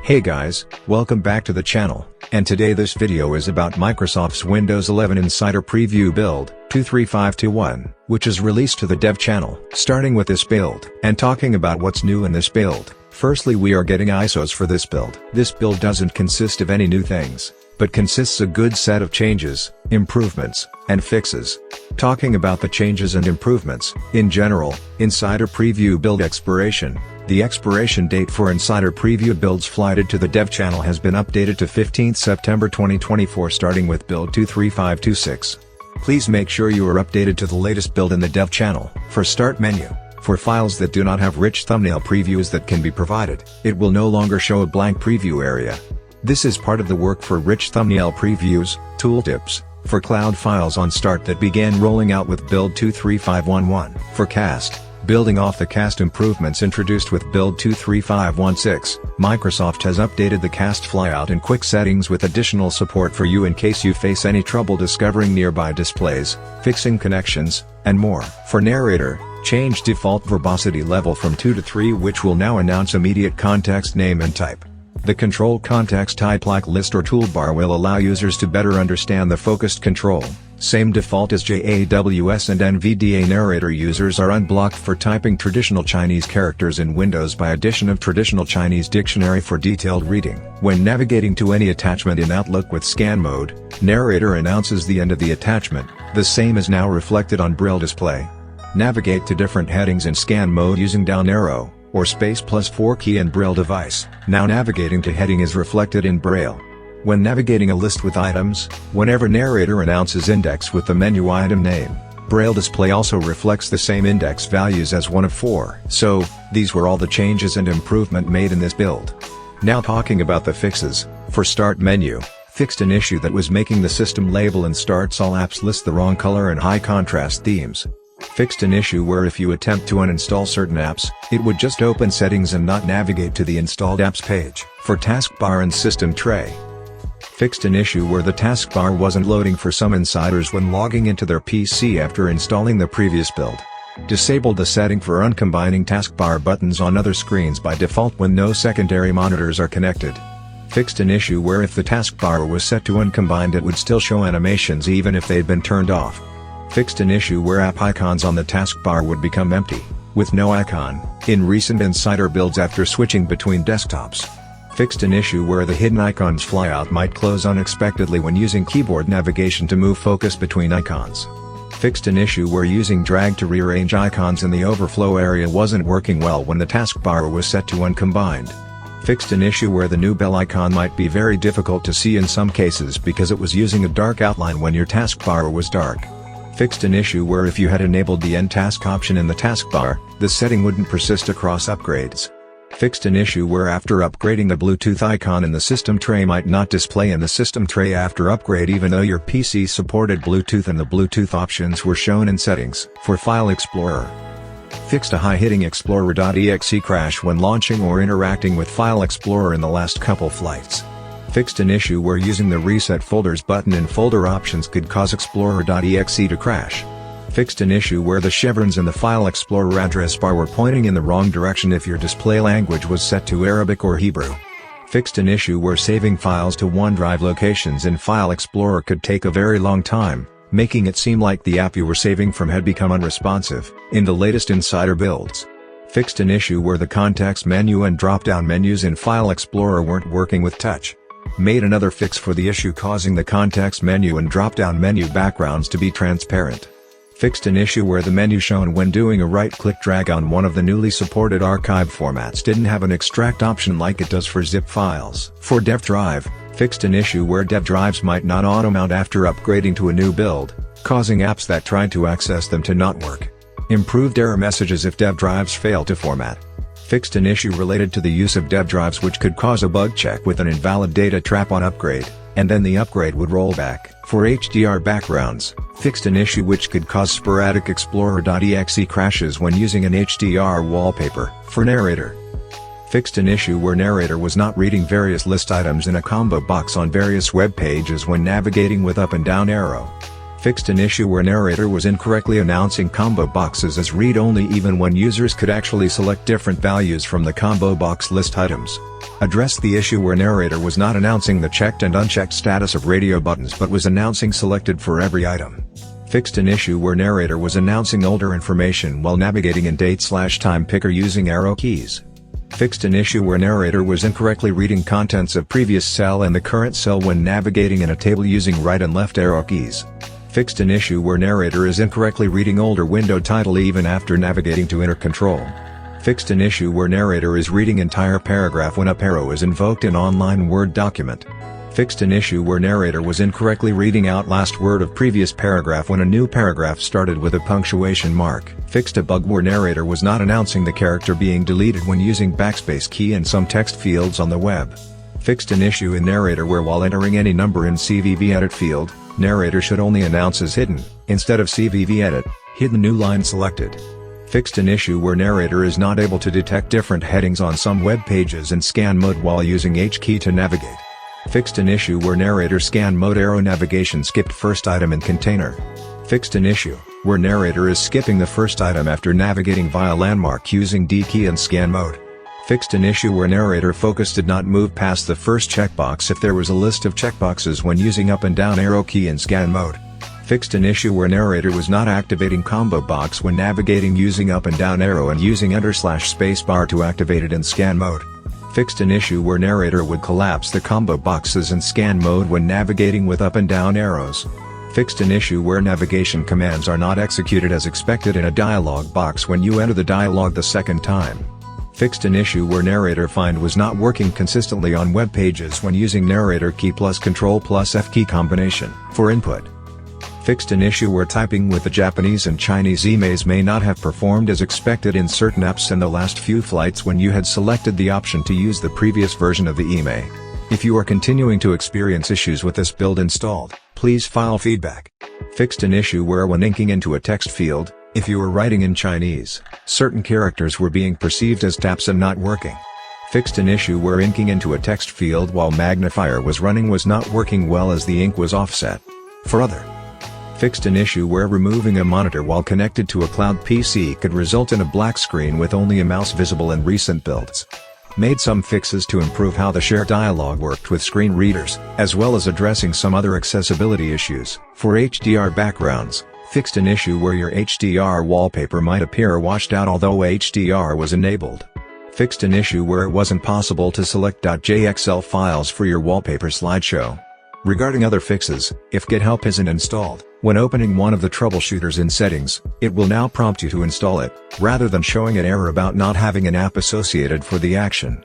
Hey guys, welcome back to the channel, and today this video is about Microsoft's Windows 11 Insider Preview build, 23521, which is released to the dev channel. Starting with this build, and talking about what's new in this build. Firstly, we are getting ISOs for this build. This build doesn't consist of any new things, but consists a good set of changes, improvements, and fixes. Talking about the changes and improvements, in general, Insider Preview build expiration. The expiration date for Insider Preview builds flighted to the dev channel has been updated to 15th September 2024 starting with build 23526. Please make sure you are updated to the latest build in the dev channel. For Start menu, for files that do not have rich thumbnail previews that can be provided, it will no longer show a blank preview area. This is part of the work for rich thumbnail previews, tooltips, for cloud files on Start that began rolling out with build 23511. For Cast, building off the Cast improvements introduced with build 23516, Microsoft has updated the Cast flyout and quick settings with additional support for you in case you face any trouble discovering nearby displays, fixing connections, and more. For Narrator, change default verbosity level from 2 to 3, which will now announce immediate context name and type. The control context type like list or toolbar will allow users to better understand the focused control. Same default as JAWS and NVDA. Narrator users are unblocked for typing traditional Chinese characters in Windows by addition of traditional Chinese dictionary for detailed reading. When navigating to any attachment in Outlook with scan mode, Narrator announces the end of the attachment. The same is now reflected on Braille display. Navigate to different headings in scan mode using down arrow or space +4 key in Braille device. Now navigating to heading is reflected in Braille. When navigating a list with items, whenever Narrator announces index with the menu item name, Braille display also reflects the same index values as one of 4. So, these were all the changes and improvement made in this build. Now talking about the fixes. For Start menu, fixed an issue that was making the system label in Starts All Apps list the wrong color and high contrast themes. Fixed an issue where if you attempt to uninstall certain apps, it would just open settings and not navigate to the installed apps page. For taskbar and system tray, fixed an issue where the taskbar wasn't loading for some insiders when logging into their PC after installing the previous build. Disabled the setting for uncombining taskbar buttons on other screens by default when no secondary monitors are connected. Fixed an issue where if the taskbar was set to uncombined it would still show animations even if they'd been turned off. Fixed an issue where app icons on the taskbar would become empty, with no icon, in recent Insider builds after switching between desktops. Fixed an issue where the hidden icons flyout might close unexpectedly when using keyboard navigation to move focus between icons. Fixed an issue where using drag to rearrange icons in the overflow area wasn't working well when the taskbar was set to uncombined. Fixed an issue where the new bell icon might be very difficult to see in some cases because it was using a dark outline when your taskbar was dark. Fixed an issue where if you had enabled the End Task option in the taskbar, the setting wouldn't persist across upgrades. Fixed an issue where after upgrading the Bluetooth icon in the system tray might not display in the system tray after upgrade even though your PC supported Bluetooth and the Bluetooth options were shown in settings. For File Explorer, fixed a high-hitting Explorer.exe crash when launching or interacting with File Explorer in the last couple flights. Fixed an issue where using the Reset Folders button in folder options could cause Explorer.exe to crash. Fixed an issue where the chevrons in the File Explorer address bar were pointing in the wrong direction if your display language was set to Arabic or Hebrew. Fixed an issue where saving files to OneDrive locations in File Explorer could take a very long time, making it seem like the app you were saving from had become unresponsive, in the latest Insider builds. Fixed an issue where the context menu and drop-down menus in File Explorer weren't working with touch. Made another fix for the issue causing the context menu and drop-down menu backgrounds to be transparent. Fixed an issue where the menu shown when doing a right-click drag on one of the newly supported archive formats didn't have an extract option like it does for zip files. For Dev Drive, fixed an issue where dev drives might not auto-mount after upgrading to a new build, causing apps that tried to access them to not work. Improved error messages if dev drives fail to format. Fixed an issue related to the use of dev drives which could cause a bug check with an invalid data trap on upgrade, and then the upgrade would roll back. For HDR backgrounds, fixed an issue which could cause sporadic Explorer.exe crashes when using an HDR wallpaper. For Narrator, fixed an issue where Narrator was not reading various list items in a combo box on various web pages when navigating with up and down arrow. Fixed an issue where narrator was incorrectly announcing combo boxes as read-only even when users could actually select different values from the combo box list items. Addressed the issue where narrator was not announcing the checked and unchecked status of radio buttons but was announcing selected for every item. Fixed an issue where narrator was announcing older information while navigating in date/time picker using arrow keys. Fixed an issue where narrator was incorrectly reading contents of previous cell and the current cell when navigating in a table using right and left arrow keys. Fixed an issue where narrator is incorrectly reading older window title even after navigating to enter control. Fixed an issue where narrator is reading entire paragraph when up arrow is invoked in online Word document. Fixed an issue where narrator was incorrectly reading out last word of previous paragraph when a new paragraph started with a punctuation mark. Fixed a bug where narrator was not announcing the character being deleted when using backspace key in some text fields on the web. Fixed an issue in narrator where while entering any number in CVV edit field, narrator should only announce as hidden, instead of CVV edit, hidden new line selected. Fixed an issue where narrator is not able to detect different headings on some web pages in scan mode while using H key to navigate. Fixed an issue where narrator scan mode arrow navigation skipped first item in container. Fixed an issue where narrator is skipping the first item after navigating via landmark using D key in scan mode. Fixed an issue where narrator focus did not move past the first checkbox if there was a list of checkboxes when using up and down arrow key in scan mode. Fixed an issue where narrator was not activating combo box when navigating using up and down arrow and using enter/spacebar to activate it in scan mode. Fixed an issue where narrator would collapse the combo boxes in scan mode when navigating with up and down arrows. Fixed an issue where navigation commands are not executed as expected in a dialog box when you enter the dialog the second time. Fixed an issue where narrator find was not working consistently on web pages when using narrator key plus control plus F key combination for input. Fixed an issue where typing with the Japanese and Chinese emails may not have performed as expected in certain apps in the last few flights when you had selected the option to use the previous version of the email. If you are continuing to experience issues with this build installed, please file feedback. Fixed an issue where when inking into a text field, if you were writing in Chinese, certain characters were being perceived as taps and not working. Fixed an issue where inking into a text field while magnifier was running was not working well as the ink was offset. For other. Fixed an issue where removing a monitor while connected to a cloud PC could result in a black screen with only a mouse visible in recent builds. Made some fixes to improve how the share dialog worked with screen readers, as well as addressing some other accessibility issues. For HDR backgrounds, fixed an issue where your HDR wallpaper might appear washed out although HDR was enabled. Fixed an issue where it wasn't possible to select .jxl files for your wallpaper slideshow. Regarding other fixes, if Get Help isn't installed, when opening one of the troubleshooters in settings, it will now prompt you to install it, rather than showing an error about not having an app associated for the action.